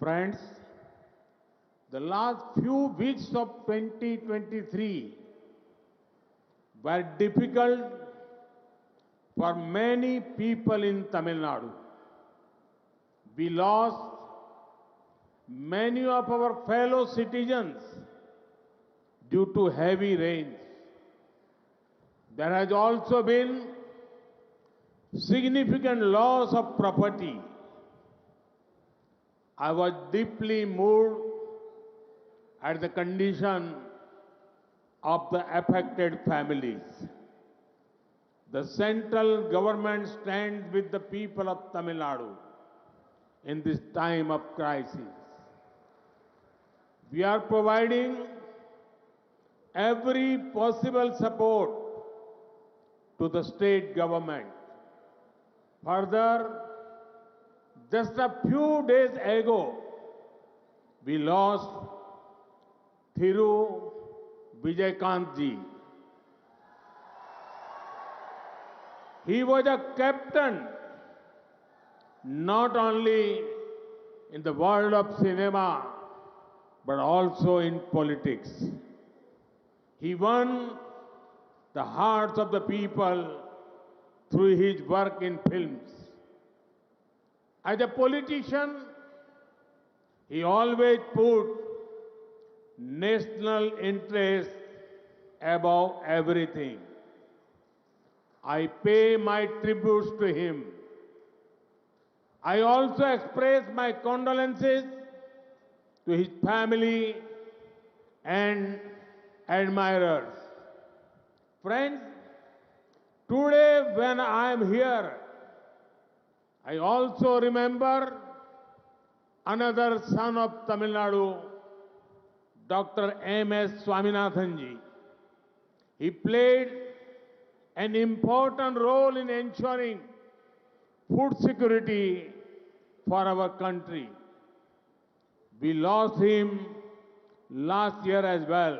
Friends, the last few weeks of 2023 were difficult for many people in Tamil Nadu. We lost many of our fellow citizens due to heavy rains. There has also been significant loss of property. I was deeply moved at the condition of the affected families. The central government stands with the people of Tamil Nadu in this time of crisis. We are providing every possible support to the state government. Further, just a few days ago, we lost Thiru Vijayakant ji. He was a captain not only in the world of cinema but also in politics. He won the hearts of the people through his work in films. As a politician, he always put national interest above everything. I pay my tributes to him. I also express my condolences to his family and admirers. Friends, today when I am here, I also remember another son of Tamil Nadu, Dr. M.S. Swaminathan ji. He played an important role in ensuring food security for our country. We lost him last year as well.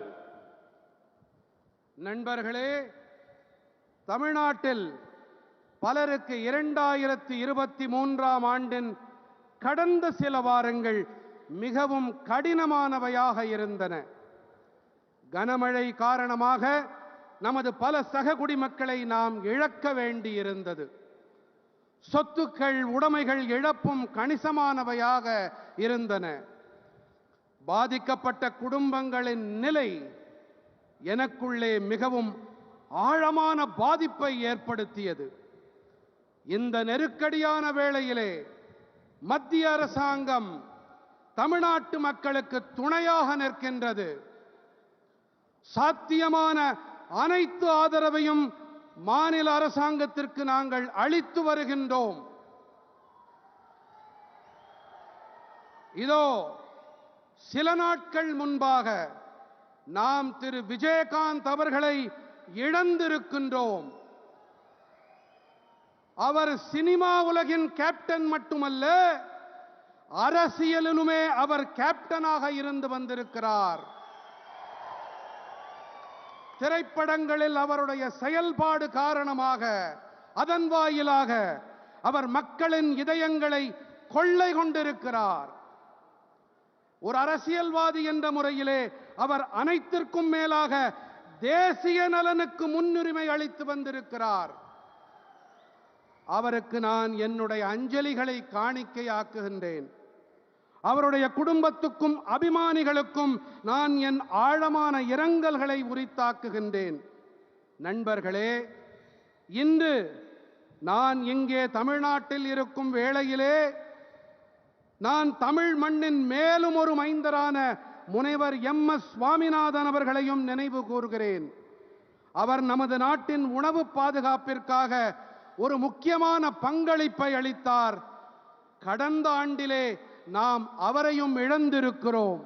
நண்பர்களே, தமிழ்நாட்டில் பலருக்கு 2023ஆம் ஆண்டின் கடந்த சில வாரங்கள் மிகவும் கடினமானவையாக இருந்தன. கனமழை காரணமாக நமது பல சக குடிமக்களை நாம் இழக்க வேண்டியிருந்தது. சொத்துக்கள், உடைமைகள் இழப்பும் கணிசமானவையாக இருந்தன. பாதிக்கப்பட்ட குடும்பங்களின் நிலை எனக்குள்ளே மிகவும் ஆழமான பாதிப்பை ஏற்படுத்தியது. இந்த நெருக்கடியான வேளையிலே மத்திய அரசாங்கம் தமிழ்நாட்டு மக்களுக்கு துணையாக நிற்கின்றது. சாத்தியமான அனைத்து ஆதரவையும் மாநில அரசாங்கத்திற்கு நாங்கள் அளித்து வருகின்றோம். இதோ சில நாட்கள் முன்பாக நாம் திரு விஜயகாந்த் அவர்களை இழந்திருக்கின்றோம். அவர் சினிமா உலகின் கேப்டன் மட்டுமல்ல, அரசியலிலுமே அவர் கேப்டனாக இருந்து வந்திருக்கிறார். திரைப்படங்களில் அவருடைய செயல்பாடு காரணமாக, அதன் வாயிலாக அவர் மக்களின் இதயங்களை கொள்ளை கொண்டிருக்கிறார். ஒரு அரசியல்வாதி என்ற முறையிலே அவர் அனைத்திற்கும் மேலாக தேசிய நலனுக்கு முன்னுரிமை அளித்து வந்திருக்கிறார். அவருக்கு நான் என்னுடைய அஞ்சலிகளை காணிக்கையாக்குகின்றேன். அவருடைய குடும்பத்துக்கும் அபிமானிகளுக்கும் நான் என் ஆழமான இரங்கல்களை உரித்தாக்குகின்றேன். நண்பர்களே, இன்று நான் இங்கே தமிழ்நாட்டில் இருக்கும் வேளையிலே நான் தமிழ் மண்ணின் மேலும் ஒரு மைந்தரான முனைவர் M.S. சுவாமிநாதன் அவர்களையும் நினைவு கூர்கிறேன். அவர் நமது நாட்டின் உணவு பாதுகாப்பிற்காக ஒரு முக்கியமான பங்களிப்பை அளித்தார். கடந்த ஆண்டிலே நாம் அவரையும் இழந்திருக்கிறோம்.